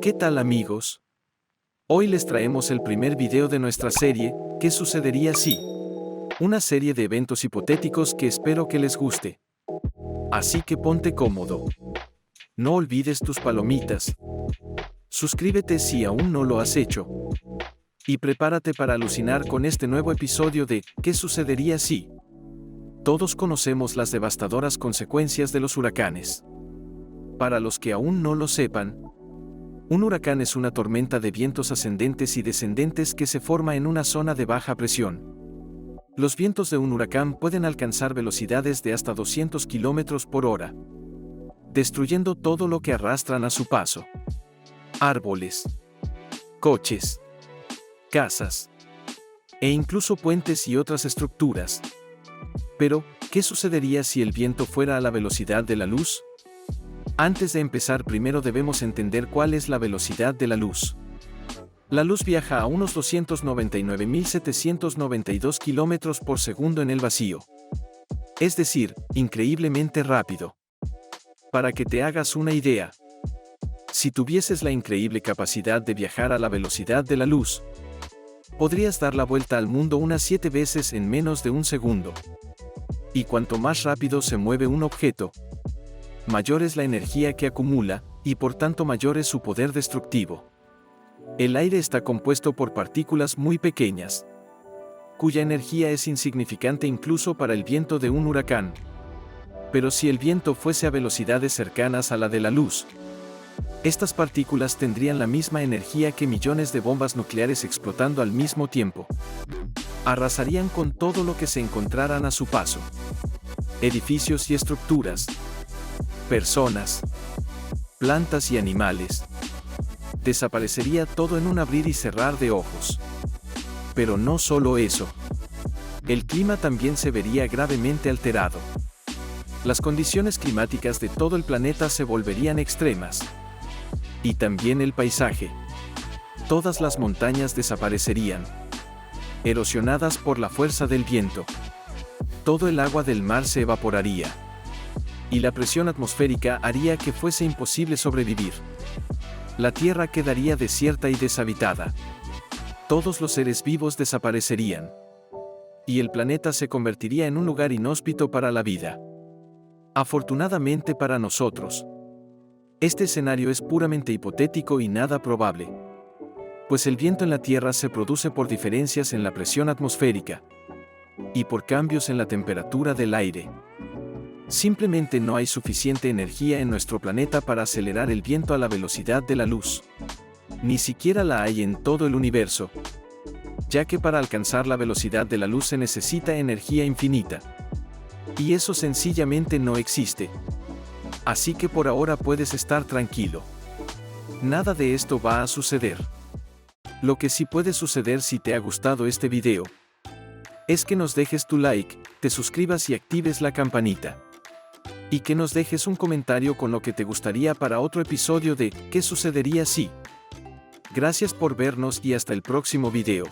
¿Qué tal amigos? Hoy les traemos el primer video de nuestra serie, ¿Qué sucedería si? Una serie de eventos hipotéticos que espero que les guste. Así que ponte cómodo. No olvides tus palomitas. Suscríbete si aún no lo has hecho. Y prepárate para alucinar con este nuevo episodio de ¿Qué sucedería si? Todos conocemos las devastadoras consecuencias de los huracanes. Para los que aún no lo sepan, un huracán es una tormenta de vientos ascendentes y descendentes que se forma en una zona de baja presión. Los vientos de un huracán pueden alcanzar velocidades de hasta 200 km por hora, destruyendo todo lo que arrastran a su paso. Árboles, coches, casas, e incluso puentes y otras estructuras. Pero, ¿qué sucedería si el viento fuera a la velocidad de la luz? Antes de empezar, primero debemos entender cuál es la velocidad de la luz. La luz viaja a unos 299.792 km por segundo en el vacío. Es decir, increíblemente rápido. Para que te hagas una idea, si tuvieses la increíble capacidad de viajar a la velocidad de la luz, podrías dar la vuelta al mundo unas 7 veces en menos de un segundo. Y cuanto más rápido se mueve un objeto, mayor es la energía que acumula, y por tanto mayor es su poder destructivo. El aire está compuesto por partículas muy pequeñas, cuya energía es insignificante incluso para el viento de un huracán. Pero si el viento fuese a velocidades cercanas a la de la luz, estas partículas tendrían la misma energía que millones de bombas nucleares explotando al mismo tiempo. Arrasarían con todo lo que se encontraran a su paso. Edificios y estructuras, personas, plantas y animales. Desaparecería todo en un abrir y cerrar de ojos. Pero no solo eso. El clima también se vería gravemente alterado. Las condiciones climáticas de todo el planeta se volverían extremas. Y también el paisaje. Todas las montañas desaparecerían, erosionadas por la fuerza del viento. Todo el agua del mar se evaporaría. Y la presión atmosférica haría que fuese imposible sobrevivir. La Tierra quedaría desierta y deshabitada. Todos los seres vivos desaparecerían. Y el planeta se convertiría en un lugar inhóspito para la vida. Afortunadamente para nosotros, este escenario es puramente hipotético y nada probable. Pues el viento en la Tierra se produce por diferencias en la presión atmosférica y por cambios en la temperatura del aire. Simplemente no hay suficiente energía en nuestro planeta para acelerar el viento a la velocidad de la luz. Ni siquiera la hay en todo el universo, ya que para alcanzar la velocidad de la luz se necesita energía infinita. Y eso sencillamente no existe. Así que por ahora puedes estar tranquilo. Nada de esto va a suceder. Lo que sí puede suceder si te ha gustado este video, es que nos dejes tu like, te suscribas y actives la campanita. Y que nos dejes un comentario con lo que te gustaría para otro episodio de ¿Qué sucedería si? Gracias por vernos y hasta el próximo video.